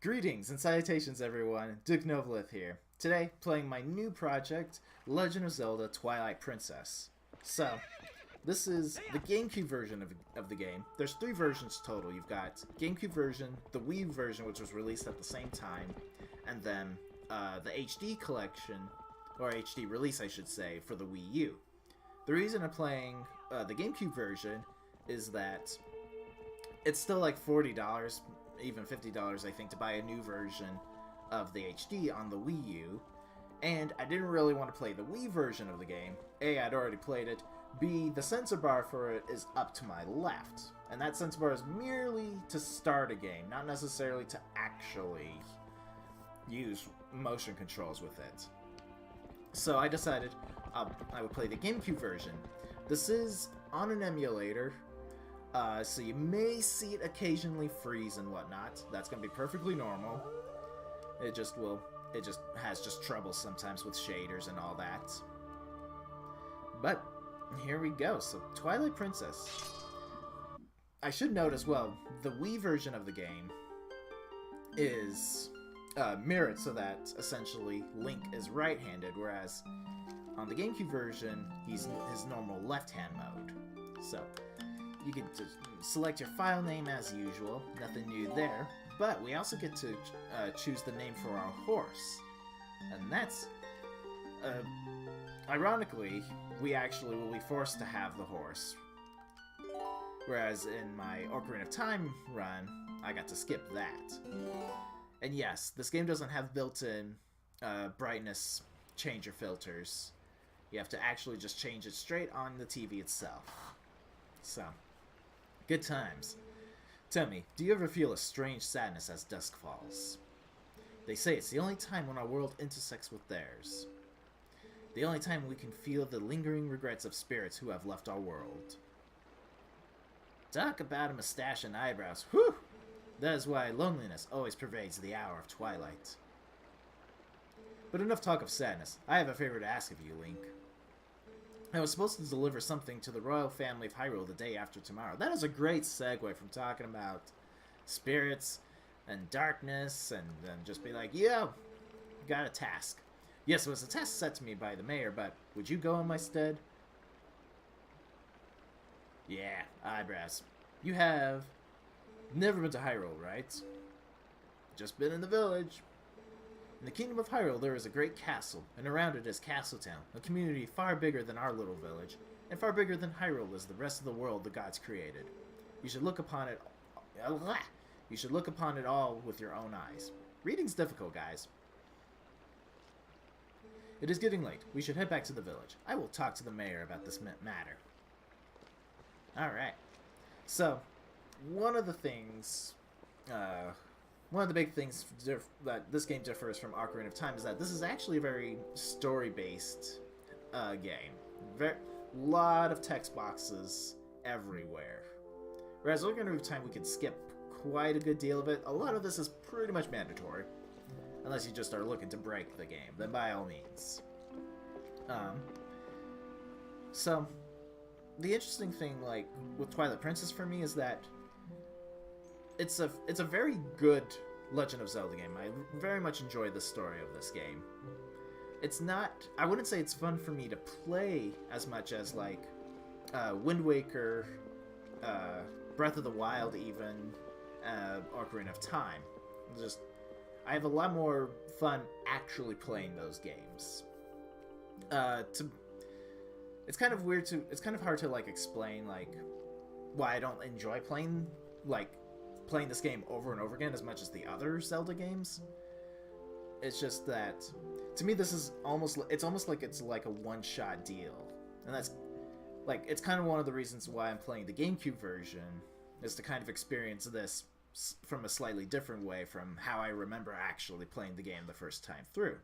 Greetings and salutations everyone, Duke Novalith here. Today, playing my new project, Legend of Zelda Twilight Princess. So, this is the GameCube version of the game. There's 3 versions total. You've got GameCube version, the Wii version which was released at the same time, and then the HD collection, or HD release I should say, for the Wii U. The reason I'm playing the GameCube version is that it's still like $40, even $50 I think, to buy a new version of the HD on the Wii U, and I didn't really want to play the Wii version of the game. A, I'd already played it. B, the sensor bar for it is up to my left, and that sensor bar is merely to start a game, not necessarily to actually use motion controls with it. So I decided I would play the GameCube version. This is on an emulator, so you may see it occasionally freeze and whatnot. That's going to be perfectly normal. It just has trouble sometimes with shaders and all that. But here we go. So Twilight Princess. I should note as well, the Wii version of the game is mirrored so that essentially Link is right-handed, whereas on the GameCube version, he's his normal left-hand mode. So you can just select your file name as usual, nothing new there, but we also get to choose the name for our horse. And that's, ironically, we actually will be forced to have the horse. Whereas in my Ocarina of Time run, I got to skip that. And yes, this game doesn't have built-in brightness changer filters. You have to actually just change it straight on the TV itself. So, good times. Tell me, do you ever feel a strange sadness as dusk falls? They say it's the only time when our world intersects with theirs. The only time we can feel the lingering regrets of spirits who have left our world. Talk about a mustache and eyebrows. Whew! That is why loneliness always pervades the hour of twilight. But enough talk of sadness. I have a favor to ask of you, Link. I was supposed to deliver something to the royal family of Hyrule the day after tomorrow. That is a great segue from talking about spirits and darkness, and then just be like, yo, got a task. Yes, it was a task set to me by the mayor, but would you go in my stead? Yeah, eyebrows. You have never been to Hyrule, right? Just been in the village. In the Kingdom of Hyrule, there is a great castle, and around it is Castletown, a community far bigger than our little village, and far bigger than Hyrule is the rest of the world the gods created. You should look upon it. You should look upon it all with your own eyes. Reading's difficult, guys. It is getting late. We should head back to the village. I will talk to the mayor about this matter. Alright. So, one of the things, one of the big things that this game differs from Ocarina of Time is that this is actually a very story-based game. Lot of text boxes everywhere. Whereas Ocarina of Time, we can skip quite a good deal of it. A lot of this is pretty much mandatory. Unless you just are looking to break the game, then by all means. So, the interesting thing, like, with Twilight Princess for me is that it's a very good Legend of Zelda game. I very much enjoy the story of this game. It's not, I wouldn't say it's fun for me to play as much as, like, Wind Waker, Breath of the Wild even, Ocarina of Time. I have a lot more fun actually playing those games. It's kind of weird to, it's kind of hard to, like, explain, like, why I don't enjoy playing this game over and over again as much as the other Zelda games. It's just that, to me, this is almost like it's like a one-shot deal. And that's, like, it's kind of one of the reasons why I'm playing the GameCube version, is to kind of experience this from a slightly different way from how I remember actually playing the game the first time through.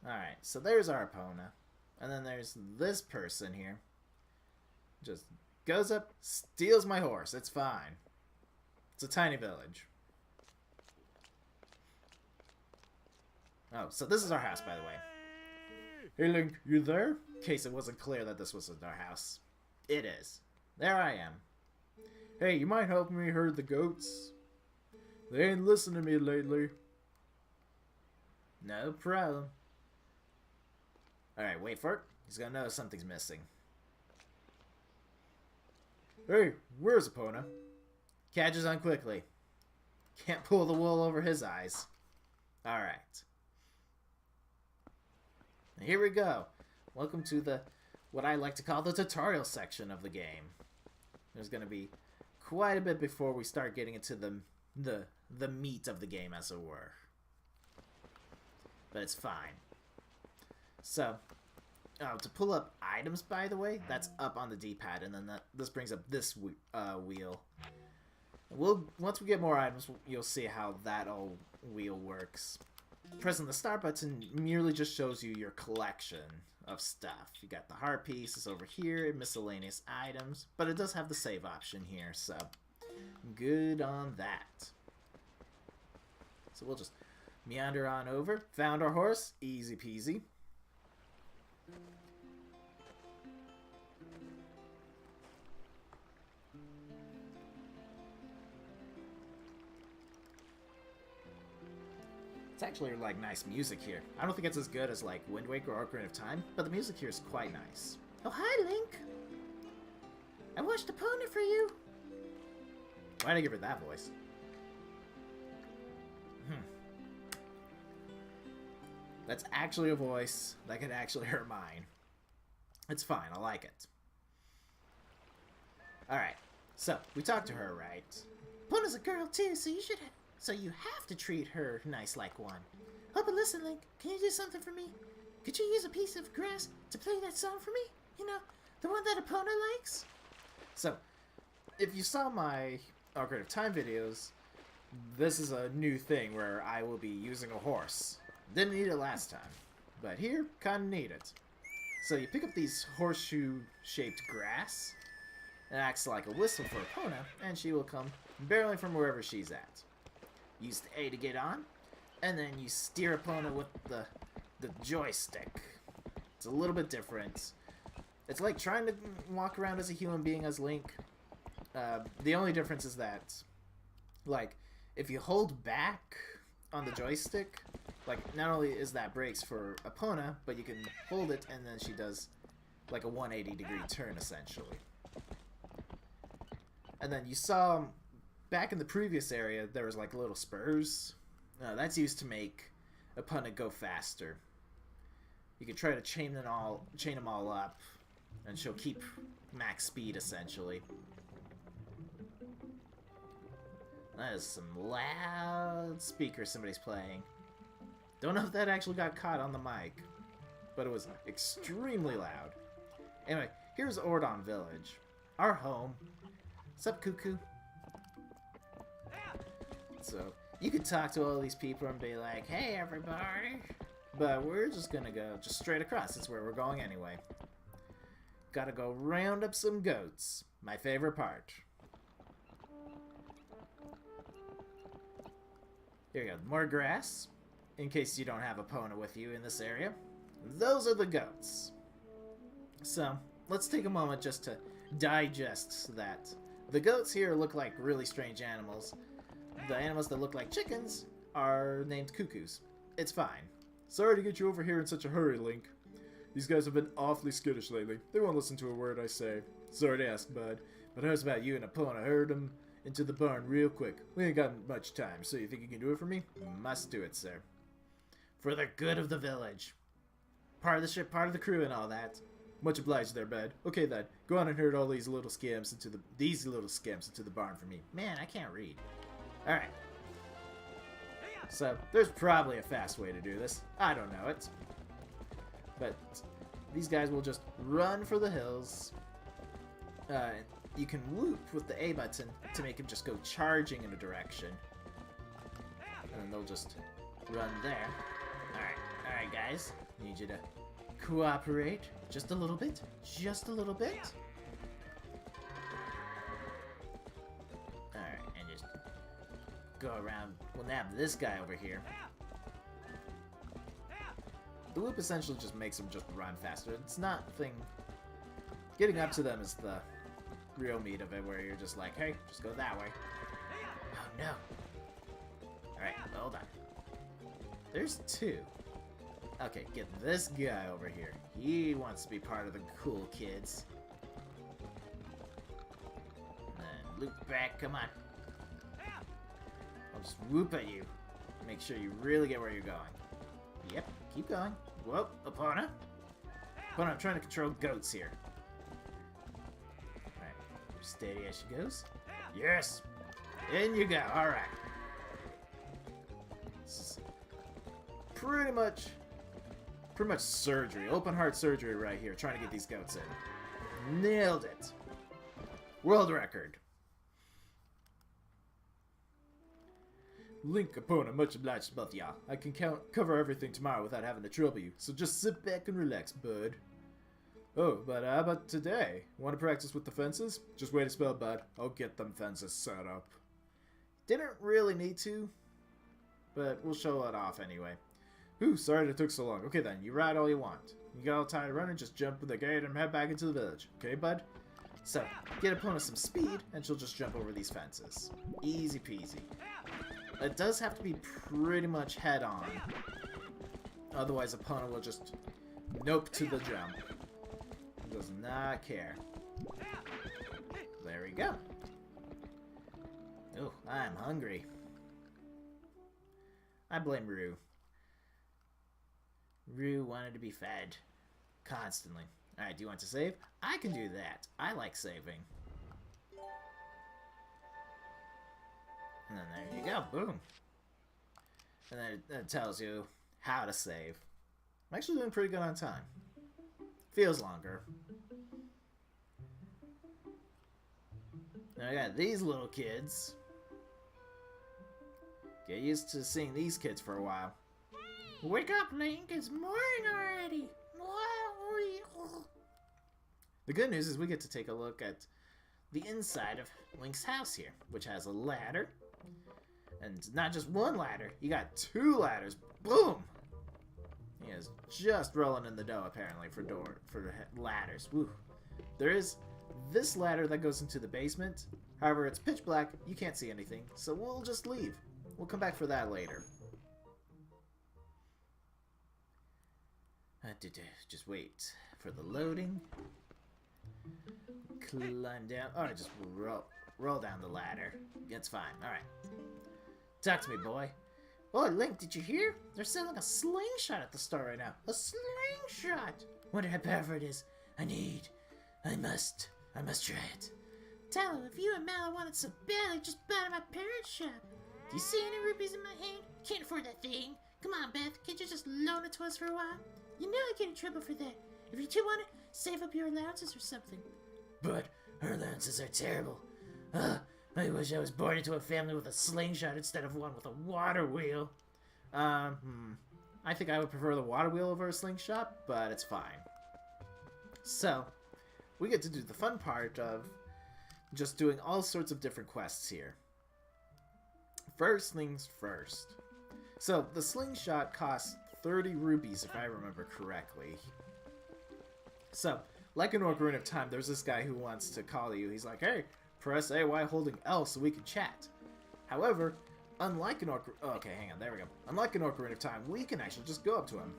Alright, so there's our Epona. And then there's this person here. Just goes up, steals my horse. It's fine. It's a tiny village. Oh, so this is our house, by the way. Hey, Link, you there? In case it wasn't clear that this wasn't our house. It is. There I am. Hey, you might help me herd the goats? They ain't listening to me lately. No problem. Alright, wait for it. He's gonna notice something's missing. Hey, where's Epona? Catches on quickly. Can't pull the wool over his eyes. Alright. Here we go. Welcome to the, what I like to call the tutorial section of the game. There's gonna be quite a bit before we start getting into the meat of the game, as it were. But it's fine. So, to pull up items, by the way, that's up on the D-pad, and then this brings up this wheel. Once we get more items, you'll see how that old wheel works. Pressing the start button merely just shows you your collection of stuff. You got the heart pieces over here, miscellaneous items, but it does have the save option here, so good on that. So we'll just meander on over. Found our horse, easy peasy. It's actually like nice music here. I don't think it's as good as like Wind Waker or Ocarina of Time, but the music here is quite nice. Oh, hi, Link! I watched Epona for you! Why'd I give her that voice? That's actually a voice that could actually hurt mine. It's fine, I like it. Alright, so, we talked to her, right? Epona's a girl too, so you have to treat her nice like one. Oh, but listen, Link, can you do something for me? Could you use a piece of grass to play that song for me? You know, the one that Epona likes? So, if you saw my Ocarina of Time videos, this is a new thing where I will be using a horse. Didn't need it last time, but here, kinda need it. So you pick up these horseshoe-shaped grass, it acts like a whistle for Epona, and she will come barreling from wherever she's at. Use the A to get on, and then you steer Epona with the joystick. It's a little bit different. It's like trying to walk around as a human being as Link. The only difference is that, like, if you hold back on the joystick, like, not only is that brakes for Epona, but you can hold it and then she does like a 180-degree turn, essentially. And then you saw back in the previous area, there was like little spurs. That's used to make Epona go faster. You can try to chain them all up, and she'll keep max speed, essentially. That is some loud speakers somebody's playing. Don't know if that actually got caught on the mic, but it was extremely loud. Anyway, here's Ordon Village, our home. Sup, Cuckoo? So, you could talk to all these people and be like, hey, everybody. But we're just gonna go just straight across. That's where we're going anyway. Gotta go round up some goats. My favorite part. Here you go, more grass. In case you don't have Epona with you in this area. Those are the goats. So, let's take a moment just to digest that. The goats here look like really strange animals. The animals that look like chickens are named cuckoos. It's fine. Sorry to get you over here in such a hurry, Link. These guys have been awfully skittish lately. They won't listen to a word I say. Sorry to ask, bud. But how's about you and Epona? Herd them into the barn real quick. We ain't got much time, so you think you can do it for me? Must do it, sir. For the good of the village. Part of the ship, part of the crew, and all that. Much obliged there, bud. Okay then, go on and herd all these little scamps into the barn for me. Man, I can't read. Alright. So, there's probably a fast way to do this. I don't know it. But these guys will just run for the hills. You can whoop with the A button to make them just go charging in a direction. And then they'll just run there. Alright guys. Need you to cooperate just a little bit. Just a little bit. Alright, and just go around. We'll nab this guy over here. The whoop essentially just makes them just run faster. It's not thing. Getting up to them is the real meat of it, where you're just like, hey, just go that way. Oh no. There's two. Okay, get this guy over here. He wants to be part of the cool kids. And loop back, come on. I'll just whoop at you. Make sure you really get where you're going. Yep, keep going. Whoa, Epona. Epona, I'm trying to control goats here. Alright, steady as she goes. Yes! In you go, alright. This is pretty much surgery, open heart surgery right here, trying to get these goats in. Nailed it. World record. Link, Epona, much obliged to both y'all. I can cover everything tomorrow without having to trouble you, so just sit back and relax, bud. Oh, but how about today? Want to practice with the fences? Just wait a spell, bud. I'll get them fences set up. Didn't really need to, but we'll show it off anyway. Ooh, sorry it took so long. Okay then, you ride all you want. You got all tired of running, just jump in the gate and head back into the village. Okay, bud? So, get Epona some speed, and she'll just jump over these fences. Easy peasy. It does have to be pretty much head-on. Otherwise, Epona will just nope to the jump. Does not care. There we go. Oh, I'm hungry. I blame Rue. Rue wanted to be fed. Constantly. Alright, do you want to save? I can do that. I like saving. And then there you go, boom. And then it tells you how to save. I'm actually doing pretty good on time. Feels longer. Now I got these little kids. Get used to seeing these kids for a while. Wake up, Link, it's morning already. The good news is we get to take a look at the inside of Link's house here, which has a ladder. And not just one ladder, you got two ladders. Boom! He is just rolling in the dough, apparently, for ladders. Woo. There is this ladder that goes into the basement. However, it's pitch black, you can't see anything, so we'll just leave. We'll come back for that later. Just wait for the loading. Climb down. Oh, just roll down the ladder. It's fine. Alright. Talk to me, boy. Oh, Link, did you hear? They're selling a slingshot at the store right now. A slingshot! Wonder how powerful it is. I must try it. Tell him, if you and Mallow wanted so badly, just buy at my parents' shop. Do you see any rupees in my hand? Can't afford that thing. Come on, Beth, can't you just loan it to us for a while? You know I get in trouble for that. If you two want it, save up your allowances or something. But our allowances are terrible. I wish I was born into a family with a slingshot instead of one with a water wheel. I think I would prefer the water wheel over a slingshot, but it's fine. So, we get to do the fun part of just doing all sorts of different quests here. First things first. So, the slingshot costs 30 rupees, if I remember correctly. So, like in Ocarina of Time, there's this guy who wants to call you. He's like, hey, press A while holding L so we can chat. However, unlike in Unlike in Ocarina of Time, we can actually just go up to him.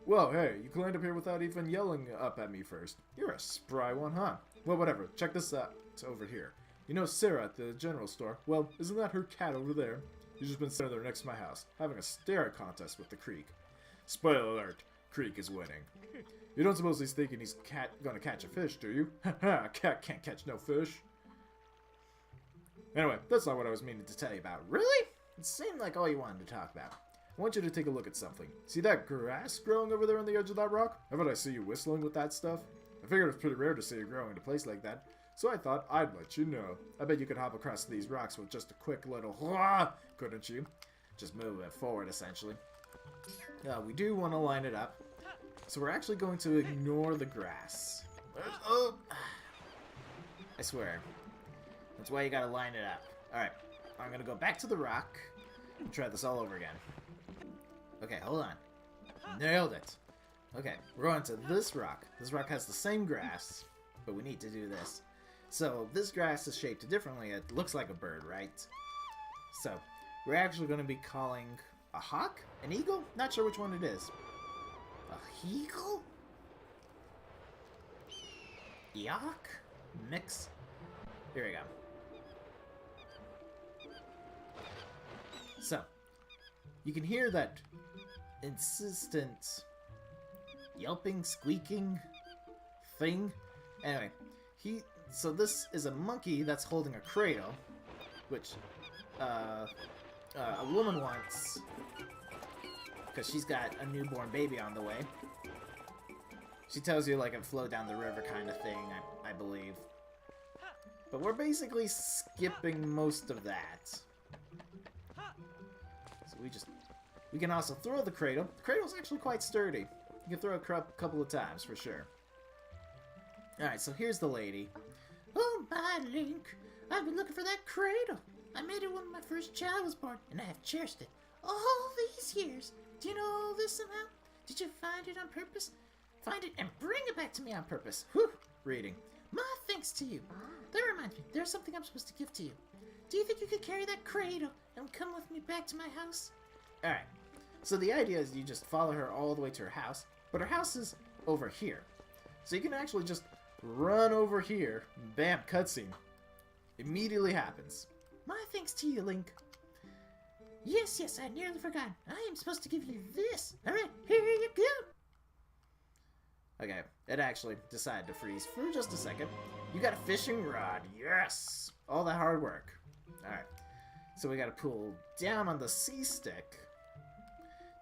Well, hey, you climbed up here without even yelling up at me first. You're a spry one, huh? Well, whatever. Check this out. It's over here. You know Sarah at the general store? Well, isn't that her cat over there? She's just been sitting there next to my house, having a stare contest with the Creek. Spoiler alert, Creek is winning. You don't suppose he's thinking he's gonna catch a fish, do you? Haha, a cat can't catch no fish. Anyway, that's not what I was meaning to tell you about. Really? It seemed like all you wanted to talk about. I want you to take a look at something. See that grass growing over there on the edge of that rock? How about I see you whistling with that stuff? I figured it was pretty rare to see it growing in a place like that, so I thought I'd let you know. I bet you could hop across these rocks with just a quick little hwah, couldn't you? Just move it forward, essentially. We do want to line it up, so we're actually going to ignore the grass. Oh! I swear. That's why you gotta line it up. Alright, I'm gonna go back to the rock and try this all over again. Okay, hold on. Nailed it. Okay, we're going to this rock. This rock has the same grass, but we need to do this. So, this grass is shaped differently. It looks like a bird, right? So, we're actually going to be calling a hawk? An eagle? Not sure which one it is. A eagle? Yuck. Mix. Here we go. So, you can hear that insistent yelping, squeaking thing. Anyway, so this is a monkey that's holding a cradle, which a woman wants because she's got a newborn baby on the way. She tells you like it flowed down the river kind of thing, I believe. But we're basically skipping most of that. So we can also throw the cradle. The cradle's actually quite sturdy. You can throw it a couple of times for sure. Alright, so here's the lady. Oh my, Link! I've been looking for that cradle. I made it when my first child was born, and I have cherished it all these years. Do you know all this somehow? Did you find it on purpose? Find it and bring it back to me on purpose. Whew! Reading. My thanks to you. That reminds me, there's something I'm supposed to give to you. Do you think you could carry that cradle and come with me back to my house? Alright. So the idea is you just follow her all the way to her house, but her house is over here. So you can actually just run over here. Bam, cutscene. Immediately happens. My thanks to you, Link. Yes, yes, I nearly forgot. I am supposed to give you this. Alright, here you go. Okay, it actually decided to freeze for just a second. You got a fishing rod. Yes! All that hard work. Alright. So we gotta pull down on the C-stick.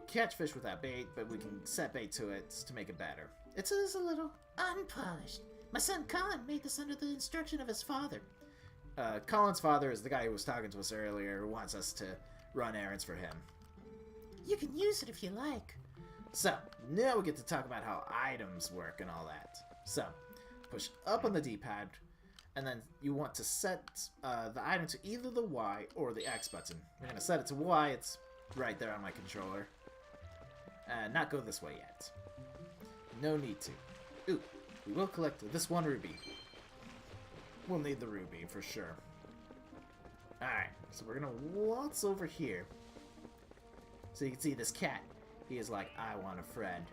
Catch fish without bait, but we can set bait to it to make it better. It is a little unpolished. My son Colin made this under the instruction of his father. Colin's father is the guy who was talking to us earlier, who wants us to run errands for him. You can use it if you like. So, now we get to talk about how items work and all that. So, push up on the D-pad, and then you want to set the item to either the Y or the X button. We're going to set it to Y, it's right there on my controller. Not go this way yet. No need to. Ooh, we will collect this one ruby. We'll need the ruby for sure. Alright, so we're gonna waltz over here. So you can see this cat. He is like, I want a friend.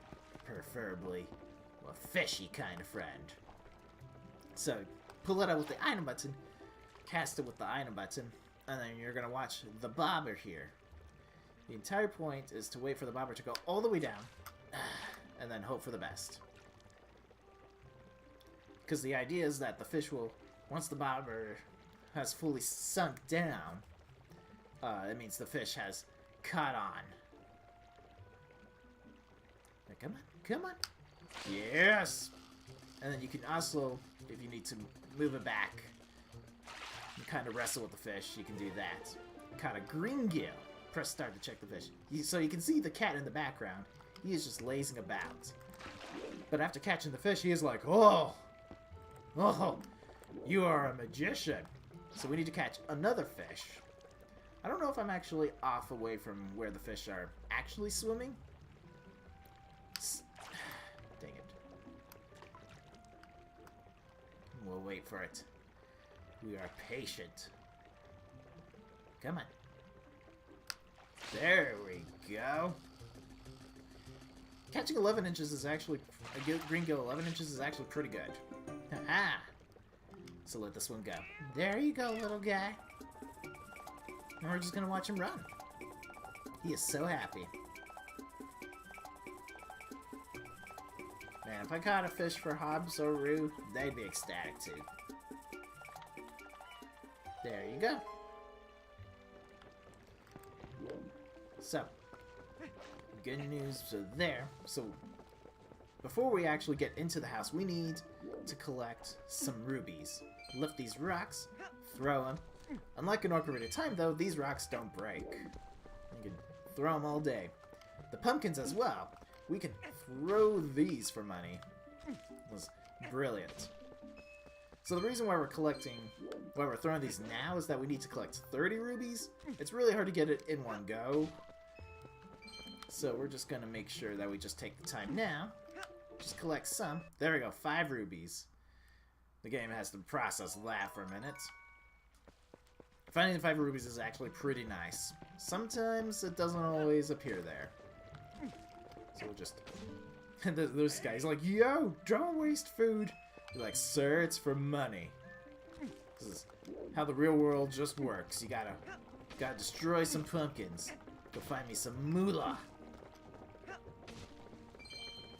Preferably a fishy kind of friend. So, pull it out with the item button. Cast it with the item button. And then you're gonna watch the bobber here. The entire point is to wait for the bobber to go all the way down. And then hope for the best. Because the idea is that the fish will, once the bobber has fully sunk down, it means the fish has caught on. Now, come on, come on. Yes! And then you can also, if you need to move it back, and kind of wrestle with the fish, you can do that. Kind of green gill. Press start to check the fish. So you can see the cat in the background. He is just lazing about. But after catching the fish, he is like, oh! Oh! You are a magician! So we need to catch another fish. I don't know if I'm actually off away from where the fish are actually swimming. Dang it. We'll wait for it. We are patient. Come on. There we go. Catching 11 inches is actually, a green gill 11 inches is actually pretty good. Haha. So let this one go. There you go, little guy. And we're just gonna watch him run. He is so happy. Man, if I caught a fish for Hobbs or Roo, they'd be ecstatic too. There you go. So, good news there. So, before we actually get into the house, we need to collect some rubies. Lift these rocks, throw them. Unlike in Ocarina of Time, though, these rocks don't break. You can throw them all day. The pumpkins as well. We can throw these for money. It was brilliant. So the reason why we're throwing these now is that we need to collect 30 rubies. It's really hard to get it in one go. So we're just gonna make sure that we just take the time now. Just collect some. There we go, 5 rubies. The game has to process that for a minute. Finding the 5 rubies is actually pretty nice. Sometimes it doesn't always appear there. So we'll just... Those guys like, yo, don't waste food. You're like, sir, it's for money. This is how the real world just works. You gotta destroy some pumpkins. Go find me some moolah.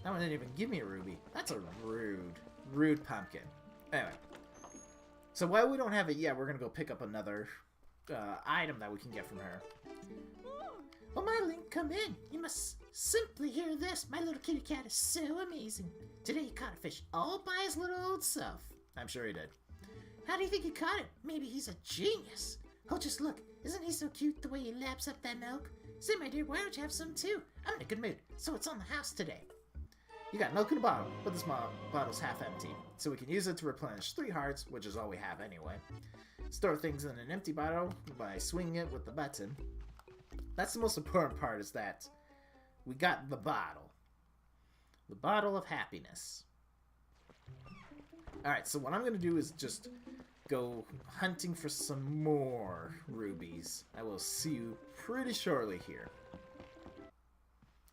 That one didn't even give me a ruby. That's a rude pumpkin. Anyway. So while we don't have it yet, we're gonna go pick up another item that we can get from her. Oh, my Link, come in. You must simply hear this. My little kitty cat is so amazing. Today he caught a fish all by his little old self. I'm sure he did. How do you think he caught it? Maybe he's a genius. Oh, just look. Isn't he so cute the way he laps up that milk? Say, my dear, why don't you have some too? I'm in a good mood, so it's on the house today. You got milk in a bottle, but this bottle's half empty, so we can use it to replenish 3 hearts, which is all we have anyway. Store things in an empty bottle by swinging it with the button. That's the most important part, is that we got the bottle. The bottle of happiness. Alright, so what I'm going to do is just go hunting for some more rubies. I will see you pretty shortly here.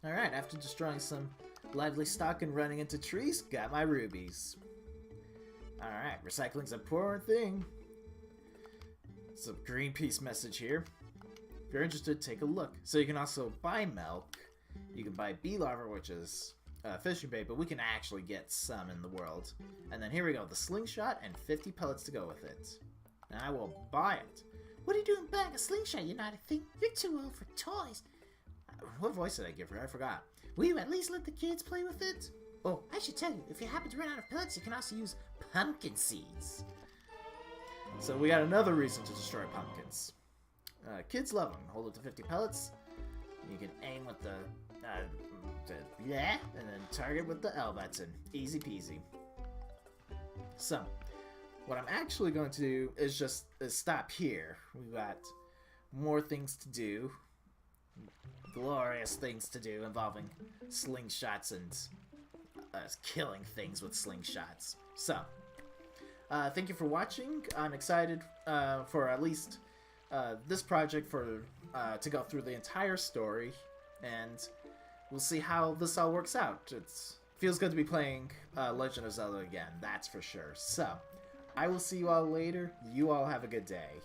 Alright, after destroying some lively stock and running into trees, got my rubies. Alright, recycling's an important thing. Some Greenpeace message here. If you're interested, take a look. So you can also buy milk. You can buy bee larvae, which is fishing bait, but we can actually get some in the world. And then here we go, the slingshot and 50 pellets to go with it. And I will buy it. What are you doing buying a slingshot, you naughty thing? You're too old for toys. What voice did I give her? I forgot. Will you at least let the kids play with it? Oh, I should tell you, if you happen to run out of pellets, you can also use pumpkin seeds. So we got another reason to destroy pumpkins. Kids love them. Hold it to 50 pellets. You can aim with the yeah, and then target with the L button. Easy peasy. So, what I'm actually going to do is stop here. We've got more things to do. Glorious things to do involving slingshots and killing things with slingshots. So, thank you for watching. I'm excited for at least this project to go through the entire story, and we'll see how this all works out. It feels good to be playing Legend of Zelda again, that's for sure. So, I will see you all later. You all have a good day.